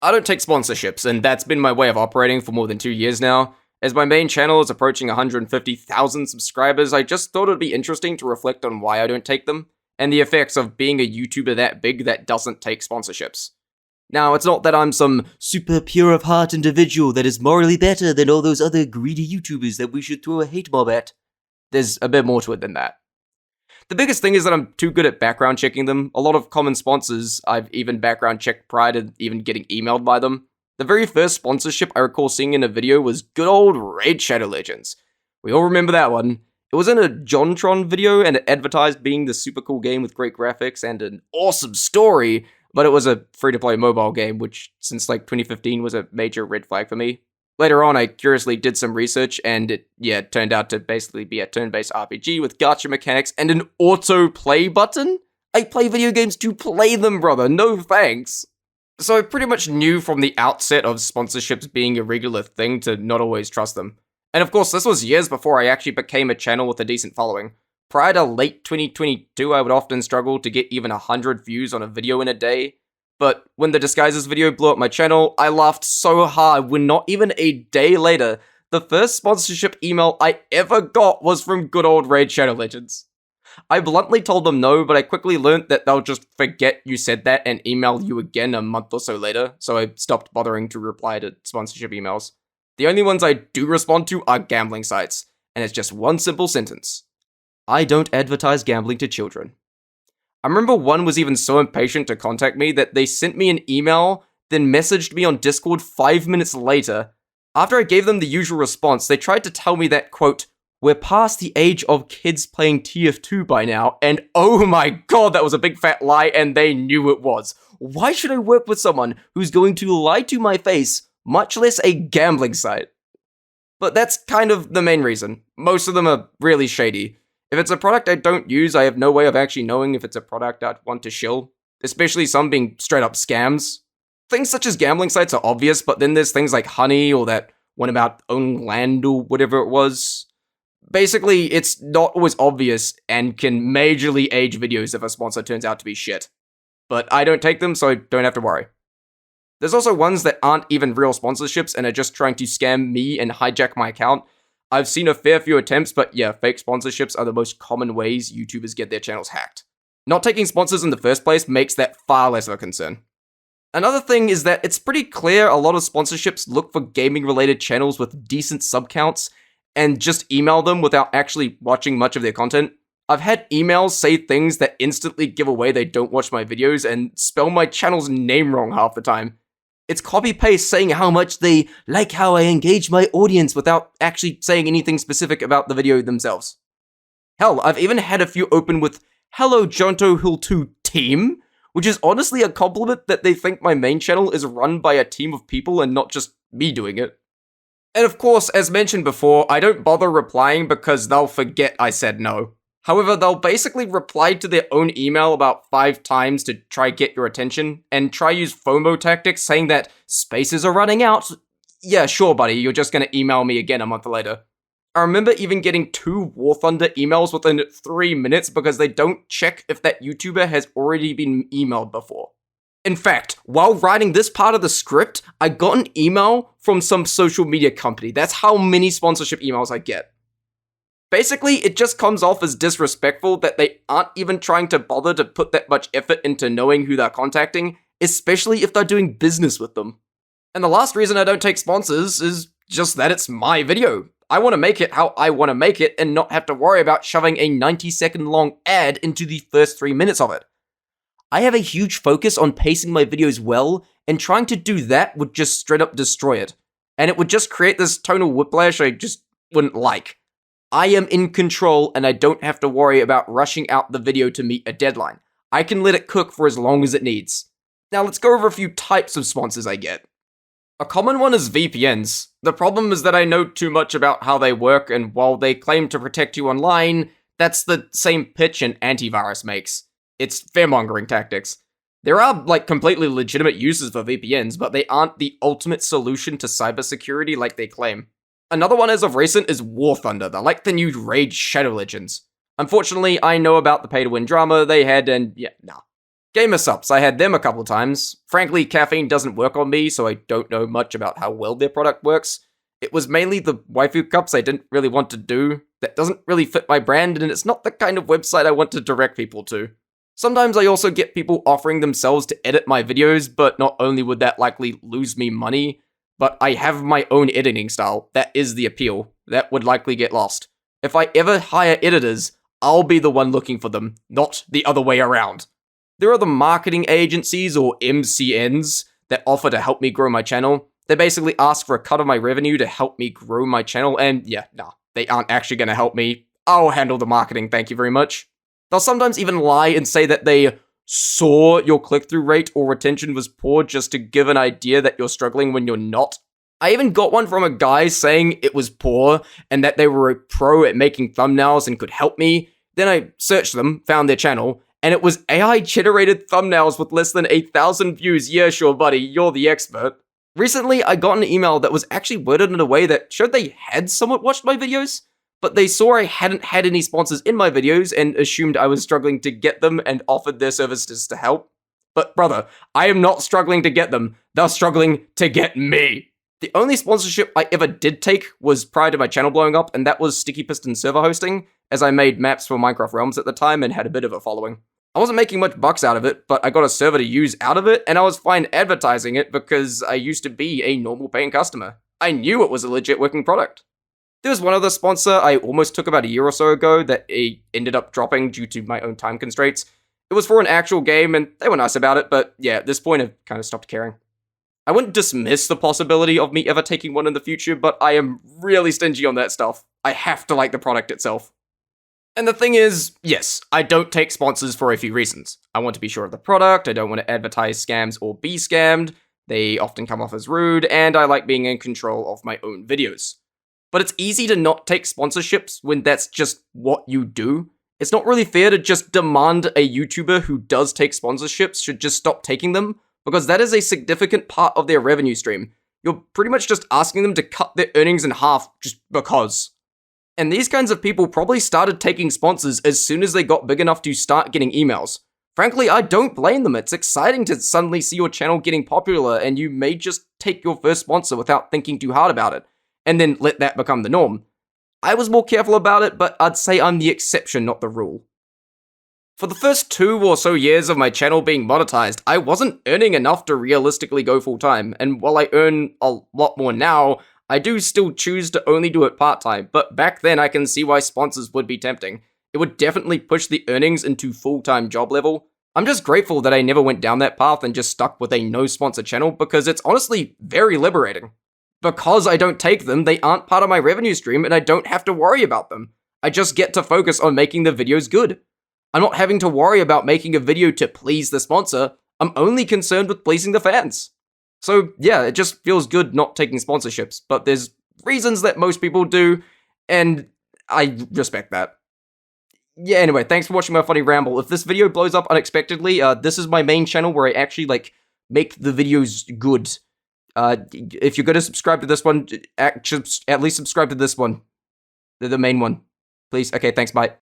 I don't take sponsorships, and that's been my way of operating for more than 2 years now. As my main channel is approaching 150,000 subscribers, I just thought it'd be interesting to reflect on why I don't take them, and the effects of being a YouTuber that big that doesn't take sponsorships. Now, it's not that I'm some super pure of heart individual that is morally better than all those other greedy YouTubers that we should throw a hate mob at. There's a bit more to it than that. The biggest thing is that I'm too good at background checking them. A lot of common sponsors I've even background checked prior to even getting emailed by them. The very first sponsorship I recall seeing in a video was good old Raid Shadow Legends. We all remember that one. It was in a JonTron video and it advertised being the super cool game with great graphics and an awesome story, but it was a free-to-play mobile game, which since like 2015 was a major red flag for me. Later on, I curiously did some research, and it turned out to basically be a turn-based RPG with gacha mechanics and an auto-play button? I play video games to play them, brother, no thanks. So I pretty much knew from the outset of sponsorships being a regular thing to not always trust them. And of course, this was years before I actually became a channel with a decent following. Prior to late 2022, I would often struggle to get even 100 views on a video in a day. But when the Disguises video blew up my channel, I laughed so hard when not even a day later, the first sponsorship email I ever got was from good old Raid Shadow Legends. I bluntly told them no, but I quickly learned that they'll just forget you said that and email you again a month or so later, so I stopped bothering to reply to sponsorship emails. The only ones I do respond to are gambling sites, and it's just one simple sentence. I don't advertise gambling to children. I remember one was even so impatient to contact me that they sent me an email, then messaged me on Discord 5 minutes later. After I gave them the usual response, they tried to tell me that, quote, we're past the age of kids playing TF2 by now, and oh my god, that was a big fat lie, and they knew it was. Why should I work with someone who's going to lie to my face, much less a gambling site? But that's kind of the main reason. Most of them are really shady. If it's a product I don't use, I have no way of actually knowing if it's a product I'd want to shill, especially some being straight up scams. Things such as gambling sites are obvious, but then there's things like Honey or that one about Own Land or whatever it was. Basically, it's not always obvious and can majorly age videos if a sponsor turns out to be shit. But I don't take them, so I don't have to worry. There's also ones that aren't even real sponsorships and are just trying to scam me and hijack my account. I've seen a fair few attempts, but yeah, fake sponsorships are the most common ways YouTubers get their channels hacked. Not taking sponsors in the first place makes that far less of a concern. Another thing is that it's pretty clear a lot of sponsorships look for gaming-related channels with decent sub counts and just email them without actually watching much of their content. I've had emails say things that instantly give away they don't watch my videos and spell my channel's name wrong half the time. It's copy-paste saying how much they like how I engage my audience without actually saying anything specific about the video themselves. Hell, I've even had a few open with Hello Jonto Hill 2 team, which is honestly a compliment that they think my main channel is run by a team of people and not just me doing it. And of course, as mentioned before, I don't bother replying because they'll forget I said no. However, they'll basically reply to their own email about 5 times to try get your attention, and try use FOMO tactics saying that spaces are running out. Yeah, sure buddy, you're just gonna email me again a month later. I remember even getting 2 War Thunder emails within 3 minutes because they don't check if that YouTuber has already been emailed before. In fact, while writing this part of the script, I got an email from some social media company. That's how many sponsorship emails I get. Basically, it just comes off as disrespectful that they aren't even trying to bother to put that much effort into knowing who they're contacting, especially if they're doing business with them. And the last reason I don't take sponsors is just that it's my video. I want to make it how I want to make it and not have to worry about shoving a 90-second long ad into the first 3 minutes of it. I have a huge focus on pacing my videos well, and trying to do that would just straight up destroy it. And it would just create this tonal whiplash I just wouldn't like. I am in control and I don't have to worry about rushing out the video to meet a deadline. I can let it cook for as long as it needs. Now let's go over a few types of sponsors I get. A common one is VPNs. The problem is that I know too much about how they work, and while they claim to protect you online, that's the same pitch an antivirus makes. It's fearmongering tactics. There are, completely legitimate uses for VPNs, but they aren't the ultimate solution to cybersecurity like they claim. Another one as of recent is War Thunder. They're like the new Raid Shadow Legends. Unfortunately, I know about the pay-to-win drama they had, and yeah, nah. GamerSupps, I had them a couple times. Frankly, caffeine doesn't work on me, so I don't know much about how well their product works. It was mainly the waifu cups I didn't really want to do. That doesn't really fit my brand, and it's not the kind of website I want to direct people to. Sometimes I also get people offering themselves to edit my videos, but not only would that likely lose me money, but I have my own editing style. That is the appeal. That would likely get lost. If I ever hire editors, I'll be the one looking for them, not the other way around. There are the marketing agencies, or MCNs, that offer to help me grow my channel. They basically ask for a cut of my revenue to help me grow my channel, and yeah, nah, they aren't actually going to help me. I'll handle the marketing, thank you very much. They'll sometimes even lie and say that they saw your click-through rate or retention was poor just to give an idea that you're struggling when you're not. I even got one from a guy saying it was poor and that they were a pro at making thumbnails and could help me. Then I searched them, found their channel, and it was AI-generated thumbnails with less than 8,000 views. Yeah, sure, buddy, you're the expert. Recently, I got an email that was actually worded in a way that showed they had somewhat watched my videos, but they saw I hadn't had any sponsors in my videos and assumed I was struggling to get them and offered their services to help. But brother, I am not struggling to get them, they're struggling to get me. The only sponsorship I ever did take was prior to my channel blowing up, and that was Sticky Piston server hosting, as I made maps for Minecraft Realms at the time and had a bit of a following. I wasn't making much bucks out of it, but I got a server to use out of it, and I was fine advertising it because I used to be a normal paying customer. I knew it was a legit working product. There was one other sponsor I almost took about a year or so ago that ended up dropping due to my own time constraints. It was for an actual game, and they were nice about it, but yeah, at this point I've kind of stopped caring. I wouldn't dismiss the possibility of me ever taking one in the future, but I am really stingy on that stuff. I have to like the product itself. And the thing is, yes, I don't take sponsors for a few reasons. I want to be sure of the product, I don't want to advertise scams or be scammed, they often come off as rude, and I like being in control of my own videos. But it's easy to not take sponsorships when that's just what you do. It's not really fair to just demand a YouTuber who does take sponsorships should just stop taking them, because that is a significant part of their revenue stream. You're pretty much just asking them to cut their earnings in half just because. And these kinds of people probably started taking sponsors as soon as they got big enough to start getting emails. Frankly, I don't blame them. It's exciting to suddenly see your channel getting popular, and you may just take your first sponsor without thinking too hard about it, and then let that become the norm. I was more careful about it, but I'd say I'm the exception, not the rule. For the first 2 or so years of my channel being monetized, I wasn't earning enough to realistically go full-time, and while I earn a lot more now, I do still choose to only do it part-time, but back then I can see why sponsors would be tempting. It would definitely push the earnings into full-time job level. I'm just grateful that I never went down that path and just stuck with a no-sponsor channel, because it's honestly very liberating. Because I don't take them, they aren't part of my revenue stream and I don't have to worry about them. I just get to focus on making the videos good. I'm not having to worry about making a video to please the sponsor, I'm only concerned with pleasing the fans. So yeah, it just feels good not taking sponsorships, but there's reasons that most people do, and I respect that. Yeah, anyway, thanks for watching my funny ramble. If this video blows up unexpectedly, this is my main channel where I actually, make the videos good. If you're gonna subscribe to this one, at least subscribe to this one. The main one. Please. Okay, thanks, bye.